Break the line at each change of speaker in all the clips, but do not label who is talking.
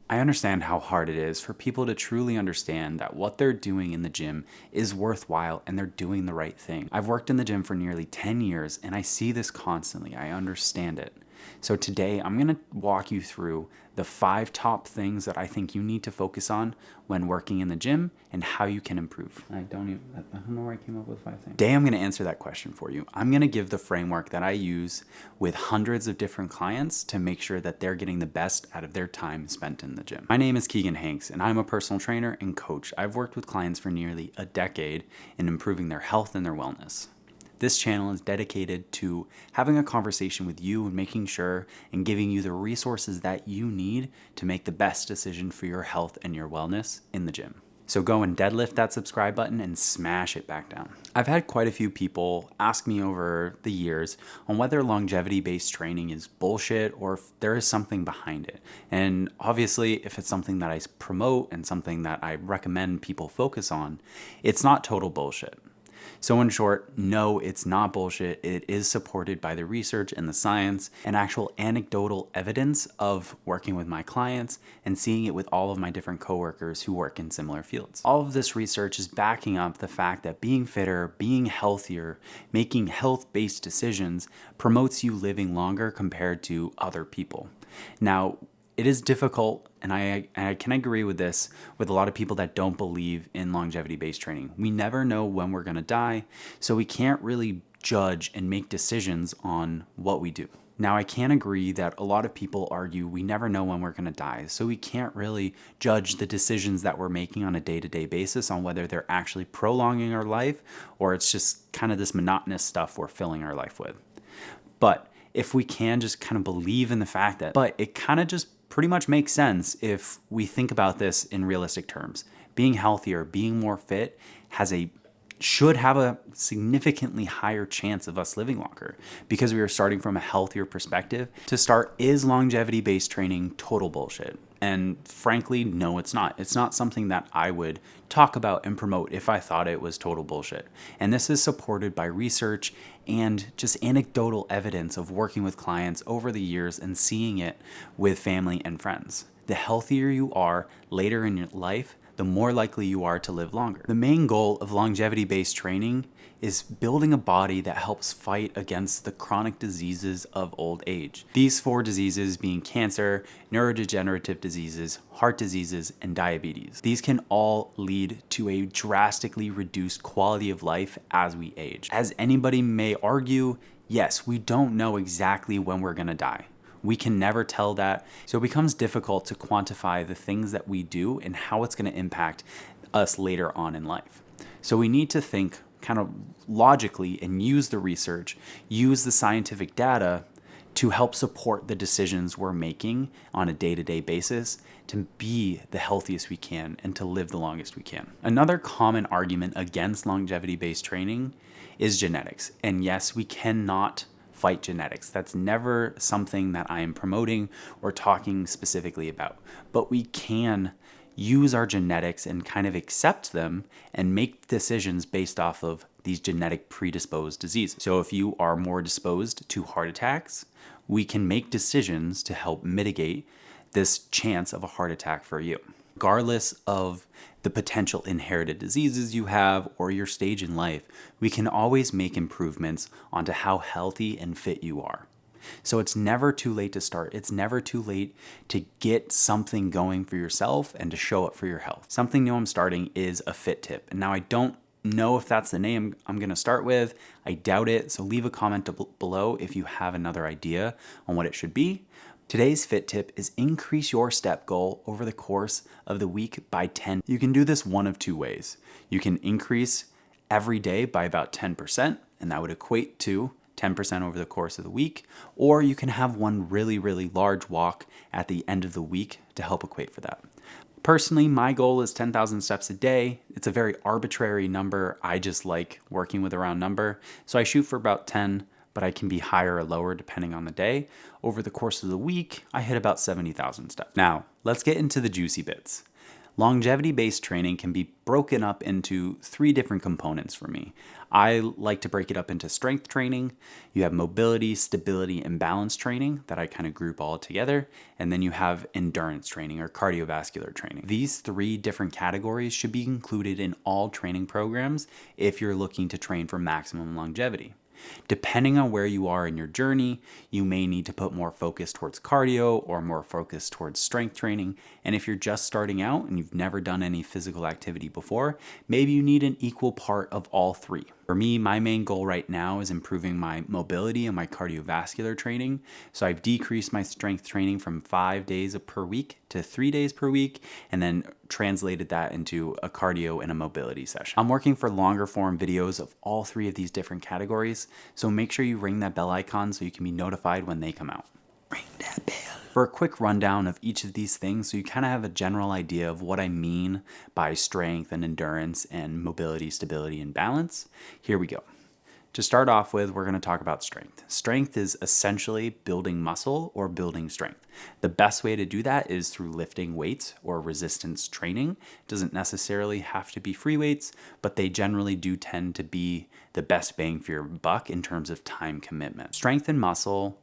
I understand how hard it is for people to truly understand that what they're doing in the gym is worthwhile and they're doing the right thing. I've worked in the gym for nearly 10 years and I see this constantly. I understand it. So today I'm going to walk you through the 5 top things that I think you need to focus on when working in the gym and how you can improve. I don't know where I came up with 5 things. Today I'm going to answer that question for you. I'm going to give the framework that I use with hundreds of different clients to make sure that they're getting the best out of their time spent in the gym. My name is Keegan Hanks and I'm a personal trainer and coach. I've worked with clients for nearly a decade in improving their health and their wellness. This channel is dedicated to having a conversation with you and making sure and giving you the resources that you need to make the best decision for your health and your wellness in the gym. So go and deadlift that subscribe button and smash it back down. I've had quite a few people ask me over the years on whether longevity-based training is bullshit or if there is something behind it. And obviously, if it's something that I promote and something that I recommend people focus on, it's not total bullshit. So in short, no, it's not bullshit. It is supported by the research and the science and actual anecdotal evidence of working with my clients and seeing it with all of my different coworkers who work in similar fields. All of this research is backing up the fact that being fitter, being healthier, making health-based decisions promotes you living longer compared to other people. Now, it is difficult, and I can agree with this, with a lot of people that don't believe in longevity-based training. We never know when we're gonna die, so we can't really judge and make decisions on what we do. Now, I can agree that a lot of people argue we never know when we're gonna die, so we can't really judge the decisions that we're making on a day-to-day basis on whether they're actually prolonging our life or it's just kind of this monotonous stuff we're filling our life with. But if we can just kind of believe in the fact that, but it kind of just pretty much makes sense if we think about this in realistic terms. Being healthier, being more fit should have a significantly higher chance of us living longer because we are starting from a healthier perspective. To start, is longevity-based training total bullshit? And frankly, no, it's not. It's not something that I would talk about and promote if I thought it was total bullshit. And this is supported by research and just anecdotal evidence of working with clients over the years and seeing it with family and friends. The healthier you are later in your life, the more likely you are to live longer. The main goal of longevity-based training is building a body that helps fight against the chronic diseases of old age. These 4 diseases being cancer, neurodegenerative diseases, heart diseases, and diabetes. These can all lead to a drastically reduced quality of life as we age. As anybody may argue, yes, we don't know exactly when we're gonna die. We can never tell that, so it becomes difficult to quantify the things that we do and how it's going to impact us later on in life. So we need to think kind of logically and use the research, use the scientific data to help support the decisions we're making on a day-to-day basis to be the healthiest we can and to live the longest we can. Another common argument against longevity-based training is genetics. And yes, we cannot fight genetics. That's never something that I am promoting or talking specifically about. But we can use our genetics and kind of accept them and make decisions based off of these genetic predisposed diseases. So if you are more disposed to heart attacks, we can make decisions to help mitigate this chance of a heart attack for you. Regardless of the potential inherited diseases you have or your stage in life, we can always make improvements onto how healthy and fit you are. So it's never too late to start. It's never too late to get something going for yourself and to show up for your health. Something new I'm starting is a fit tip. And now I don't know if that's the name I'm gonna start with. I doubt it. So leave a comment below if you have another idea on what it should be. Today's fit tip is increase your step goal over the course of the week by 10. You can do this one of 2 ways. You can increase every day by about 10%, and that would equate to 10% over the course of the week, or you can have one really, really large walk at the end of the week to help equate for that. Personally, my goal is 10,000 steps a day. It's a very arbitrary number. I just like working with a round number. So I shoot for about 10, but I can be higher or lower depending on the day. Over the course of the week, I hit about 70,000 steps. Now, let's get into the juicy bits. Longevity-based training can be broken up into 3 different components for me. I like to break it up into strength training. You have mobility, stability, and balance training that I kind of group all together. And then you have endurance training or cardiovascular training. These 3 different categories should be included in all training programs if you're looking to train for maximum longevity. Depending on where you are in your journey, you may need to put more focus towards cardio or more focus towards strength training. And if you're just starting out and you've never done any physical activity before, maybe you need an equal part of all 3. For me, my main goal right now is improving my mobility and my cardiovascular training. So I've decreased my strength training from 5 days per week to 3 days per week, and then translated that into a cardio and a mobility session. I'm working for longer form videos of all 3 of these different categories, so make sure you ring that bell icon so you can be notified when they come out. Ring that bell. For a quick rundown of each of these things, so you kind of have a general idea of what I mean by strength and endurance and mobility, stability, and balance, here we go. To start off with, we're going to talk about strength. Strength is essentially building muscle or building strength. The best way to do that is through lifting weights or resistance training. It doesn't necessarily have to be free weights, but they generally do tend to be the best bang for your buck in terms of time commitment. Strength and muscle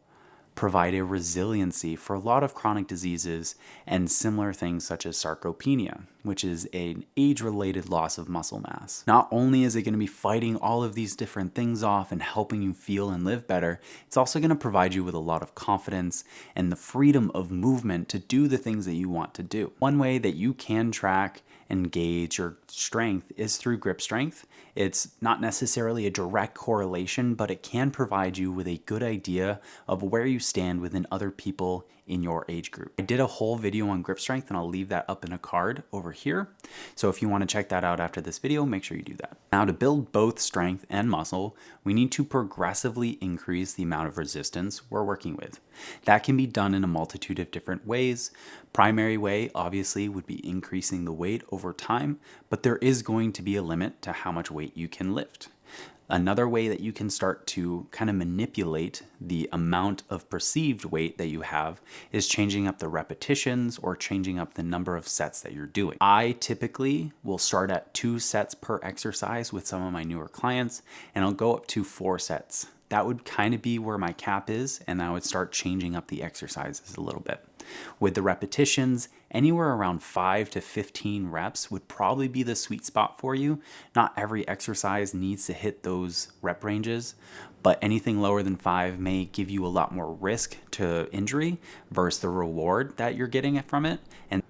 provide a resiliency for a lot of chronic diseases and similar things such as sarcopenia, which is an age-related loss of muscle mass. Not only is it going to be fighting all of these different things off and helping you feel and live better, it's also going to provide you with a lot of confidence and the freedom of movement to do the things that you want to do. One way that you can track and gauge your strength is through grip strength. It's not necessarily a direct correlation, but it can provide you with a good idea of where you stand within other people in your age group. I did a whole video on grip strength and I'll leave that up in a card over here. So if you want to check that out after this video, make sure you do that. Now, to build both strength and muscle, we need to progressively increase the amount of resistance we're working with. That can be done in a multitude of different ways. Primary way, obviously, would be increasing the weight over time, but there is going to be a limit to how much weight you can lift. Another way that you can start to kind of manipulate the amount of perceived weight that you have is changing up the repetitions or changing up the number of sets that you're doing. I typically will start at 2 sets per exercise with some of my newer clients, and I'll go up to 4 sets. That would kind of be where my cap is, and I would start changing up the exercises a little bit. With the repetitions, anywhere around 5 to 15 reps would probably be the sweet spot for you. Not every exercise needs to hit those rep ranges, but anything lower than 5 may give you a lot more risk to injury versus the reward that you're getting from it. And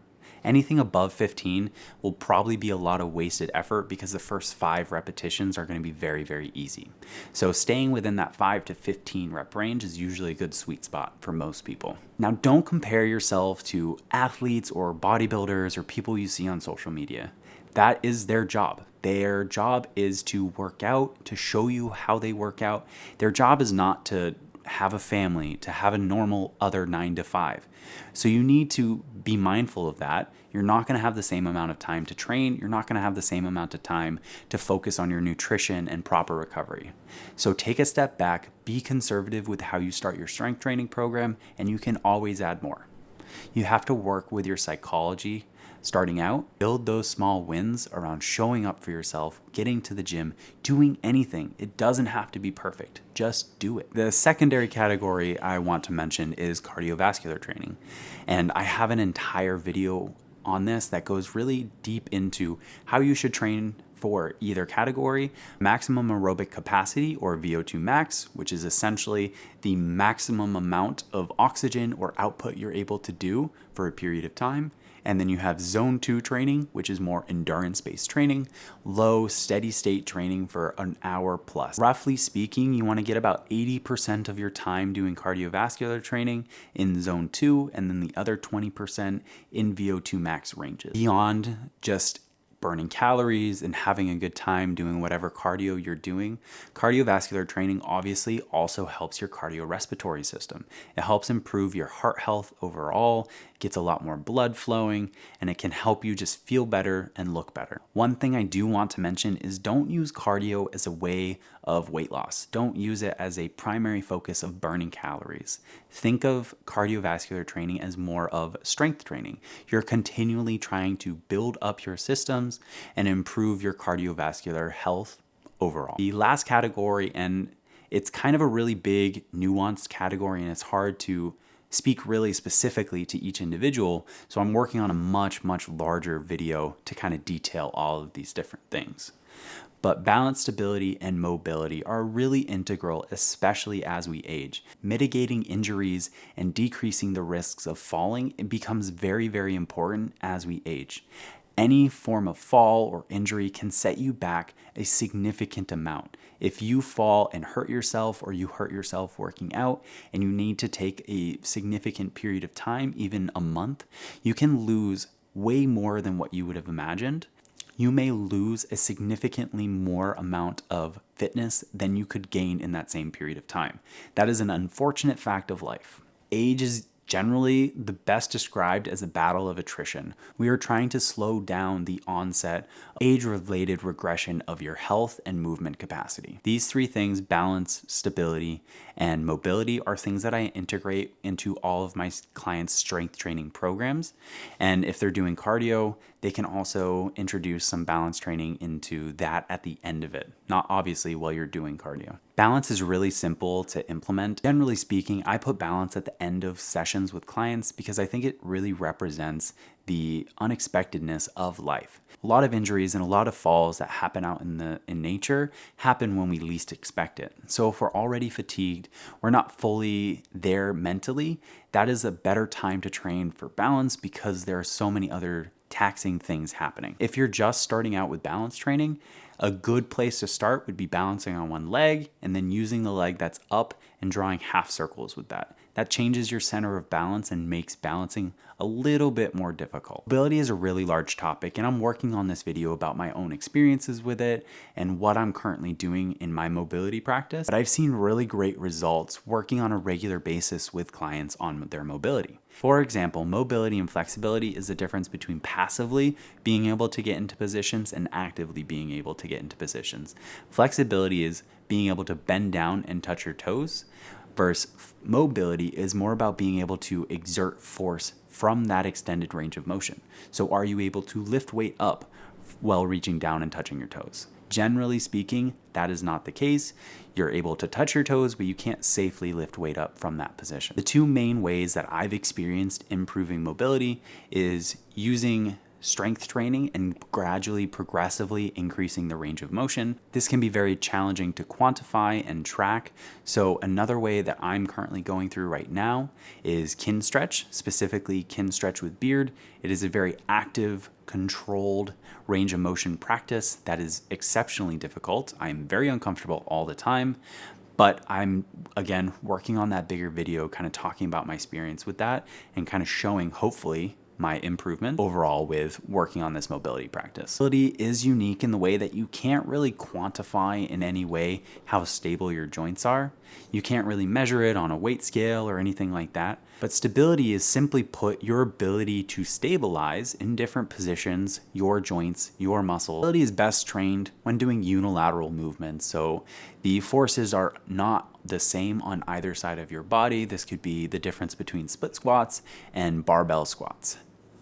anything above 15 will probably be a lot of wasted effort because the first 5 repetitions are going to be very, very easy. So staying within that 5 to 15 rep range is usually a good sweet spot for most people. Now, don't compare yourself to athletes or bodybuilders or people you see on social media. That is their job. Their job is to work out, to show you how they work out. Their job is not to have a family, to have a normal other 9 to 5. So you need to be mindful of that. You're not going to have the same amount of time to train. You're not going to have the same amount of time to focus on your nutrition and proper recovery. So take a step back, be conservative with how you start your strength training program, and you can always add more. You have to work with your psychology. Starting out, build those small wins around showing up for yourself, getting to the gym, doing anything. It doesn't have to be perfect. Just do it. The secondary category I want to mention is cardiovascular training. And I have an entire video on this that goes really deep into how you should train for either category. Maximum aerobic capacity, or VO2 max, which is essentially the maximum amount of oxygen or output you're able to do for a period of time. And then you have zone 2 training, which is more endurance-based training, low steady state training for an hour plus. Roughly speaking, you want to get about 80% of your time doing cardiovascular training in zone 2, and then the other 20% in VO2 max ranges. Beyond just burning calories and having a good time doing whatever cardio you're doing, cardiovascular training obviously also helps your cardiorespiratory system. It helps improve your heart health overall, gets a lot more blood flowing, and it can help you just feel better and look better. One thing I do want to mention is don't use cardio as a way of weight loss. Don't use it as a primary focus of burning calories. Think of cardiovascular training as more of strength training. You're continually trying to build up your systems and improve your cardiovascular health overall. The last category, and it's kind of a really big, nuanced category, and it's hard to speak really specifically to each individual. So I'm working on a much, much larger video to kind of detail all of these different things. But balance, stability, and mobility are really integral, especially as we age. Mitigating injuries and decreasing the risks of falling, it becomes very, very important as we age. Any form of fall or injury can set you back a significant amount. If you fall and hurt yourself, or you hurt yourself working out and you need to take a significant period of time, even a month, you can lose way more than what you would have imagined. You may lose a significantly more amount of fitness than you could gain in that same period of time. That is an unfortunate fact of life. Age is generally the best described as a battle of attrition. We are trying to slow down the onset of age-related regression of your health and movement capacity. These three things, balance, stability, and mobility, are things that I integrate into all of my clients' strength training programs. And if they're doing cardio, they can also introduce some balance training into that at the end of it, not obviously while you're doing cardio. Balance is really simple to implement. Generally speaking, I put balance at the end of sessions with clients because I think it really represents the unexpectedness of life. A lot of injuries and a lot of falls that happen out in nature happen when we least expect it. So if we're already fatigued, we're not fully there mentally, that is a better time to train for balance because there are so many other taxing things happening. If you're just starting out with balance training, a good place to start would be balancing on one leg and then using the leg that's up and drawing half circles with that. That changes your center of balance and makes balancing a little bit more difficult. Mobility is a really large topic, and I'm working on this video about my own experiences with it and what I'm currently doing in my mobility practice. But I've seen really great results working on a regular basis with clients on their mobility. For example, mobility and flexibility is the difference between passively being able to get into positions and actively being able to get into positions. Flexibility is being able to bend down and touch your toes, versus mobility is more about being able to exert force from that extended range of motion. So are you able to lift weight up while reaching down and touching your toes? Generally speaking, that is not the case. You're able to touch your toes, but you can't safely lift weight up from that position. The two main ways that I've experienced improving mobility is using strength training and gradually, progressively increasing the range of motion. This can be very challenging to quantify and track. So another way that I'm currently going through right now is Kinstretch, specifically Kinstretch with Beard. It is a very active, controlled range of motion practice that is exceptionally difficult. I'm very uncomfortable all the time, but I'm, again, working on that bigger video, kind of talking about my experience with that and kind of showing, hopefully, my improvement overall with working on this mobility practice. Mobility is unique in the way that you can't really quantify in any way how stable your joints are. You can't really measure it on a weight scale or anything like that. But stability is simply put your ability to stabilize in different positions, your joints, your muscles. Stability is best trained when doing unilateral movements. So the forces are not the same on either side of your body. This could be the difference between split squats and barbell squats.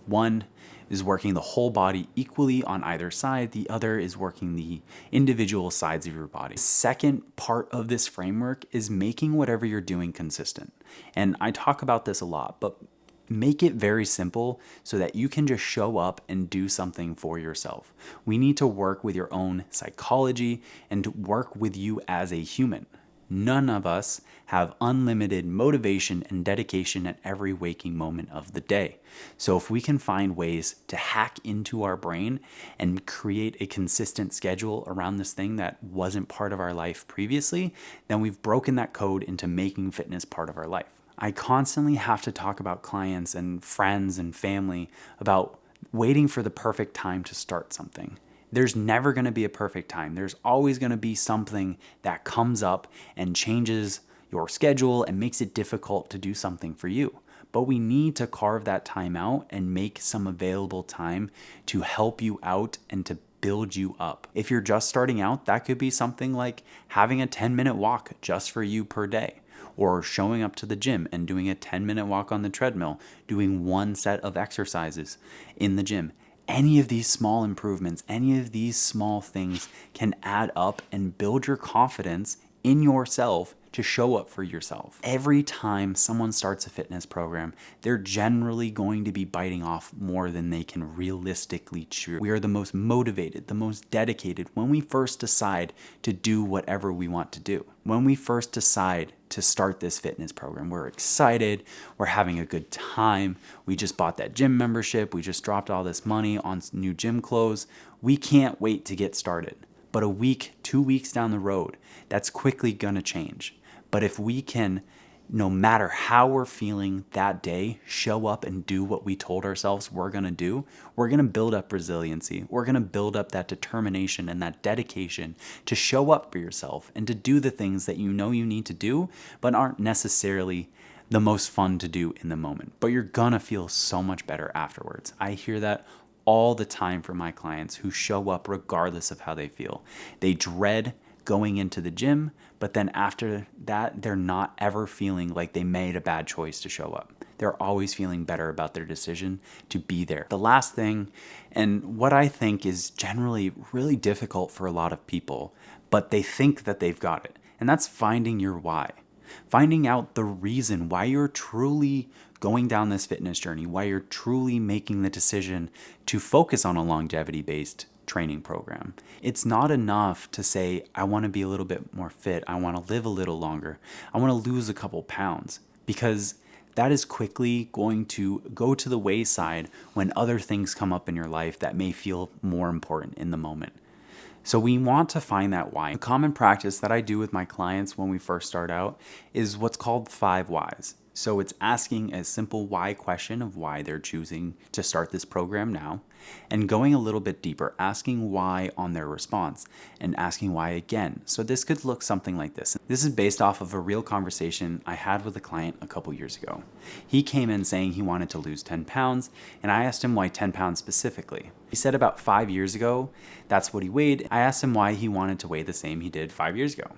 One is working the whole body equally on either side. The other is working the individual sides of your body. The second part of this framework is making whatever you're doing consistent. And I talk about this a lot, but make it very simple so that you can just show up and do something for yourself. We need to work with your own psychology and to work with you as a human. None of us have unlimited motivation and dedication at every waking moment of the day. So if we can find ways to hack into our brain and create a consistent schedule around this thing that wasn't part of our life previously, then we've broken that code into making fitness part of our life. I constantly have to talk about clients and friends and family about waiting for the perfect time to start something. There's never going to be a perfect time. There's always going to be something that comes up and changes your schedule and makes it difficult to do something for you. But we need to carve that time out and make some available time to help you out and to build you up. If you're just starting out, that could be something like having a 10-minute walk just for you per day, or showing up to the gym and doing a 10-minute walk on the treadmill, doing one set of exercises in the gym. Any of these small improvements, any of these small things can add up and build your confidence in yourself to show up for yourself. Every time someone starts a fitness program, they're generally going to be biting off more than they can realistically chew. We are the most motivated, the most dedicated when we first decide to do whatever we want to do. When we first decide to start this fitness program, we're excited, we're having a good time. We just bought that gym membership, we just dropped all this money on new gym clothes. We can't wait to get started. But a week, 2 weeks down the road, that's quickly gonna change. But if we can, no matter how we're feeling that day, show up and do what we told ourselves we're gonna do, we're gonna build up resiliency. We're gonna build up that determination and that dedication to show up for yourself and to do the things that you know you need to do, but aren't necessarily the most fun to do in the moment. But you're gonna feel so much better afterwards. I hear that all the time from my clients who show up regardless of how they feel. They dread going into the gym, but then after that, they're not ever feeling like they made a bad choice to show up. They're always feeling better about their decision to be there. The last thing, and what I think is generally really difficult for a lot of people, but they think that they've got it, and that's finding your why. Finding out the reason why you're truly going down this fitness journey, why you're truly making the decision to focus on a longevity-based training program. It's not enough to say, I want to be a little bit more fit, I want to live a little longer, I want to lose a couple pounds, because that is quickly going to go to the wayside when other things come up in your life that may feel more important in the moment. So we want to find that why. A common practice that I do with my clients when we first start out is what's called 5 whys. So it's asking a simple why question of why they're choosing to start this program now, and going a little bit deeper, asking why on their response, and asking why again. So this could look something like this. This is based off of a real conversation I had with a client a couple years ago. He came in saying he wanted to lose 10 pounds, and I asked him why 10 pounds specifically. He said about 5 years ago, that's what he weighed. I asked him why he wanted to weigh the same he did 5 years ago.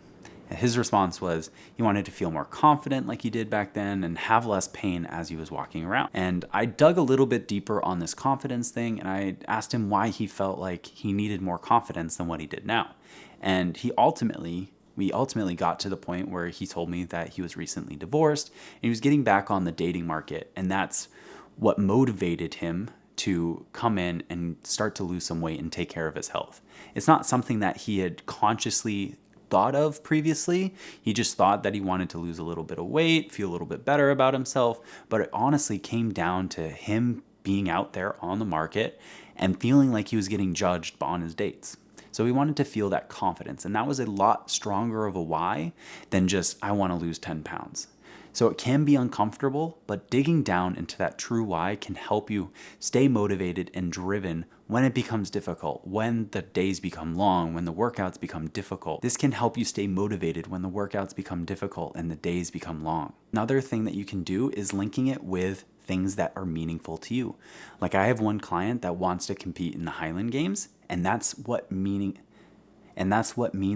His response was he wanted to feel more confident like he did back then and have less pain as he was walking around. And I dug a little bit deeper on this confidence thing, and I asked him why he felt like he needed more confidence than what he did now. And we ultimately got to the point where he told me that he was recently divorced and he was getting back on the dating market, and that's what motivated him to come in and start to lose some weight and take care of his health. It's not something that he had consciously thought of previously. He just thought that he wanted to lose a little bit of weight, feel a little bit better about himself, but it honestly came down to him being out there on the market and feeling like he was getting judged on his dates. So he wanted to feel that confidence, and that was a lot stronger of a why than just, I want to lose 10 pounds. So it can be uncomfortable, but digging down into that true why can help you stay motivated and driven when it becomes difficult, when the days become long, when the workouts become difficult. This can help you stay motivated when the workouts become difficult and the days become long. Another thing that you can do is linking it with things that are meaningful to you. Like I have one client that wants to compete in the Highland Games, and that's what means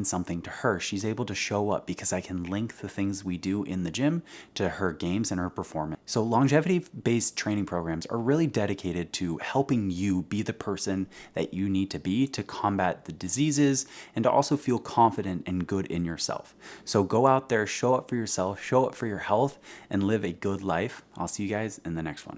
something to her. She's able to show up because I can link the things we do in the gym to her games and her performance. So longevity-based training programs are really dedicated to helping you be the person that you need to be to combat the diseases and to also feel confident and good in yourself. So go out there, show up for yourself, show up for your health, and live a good life. I'll see you guys in the next one.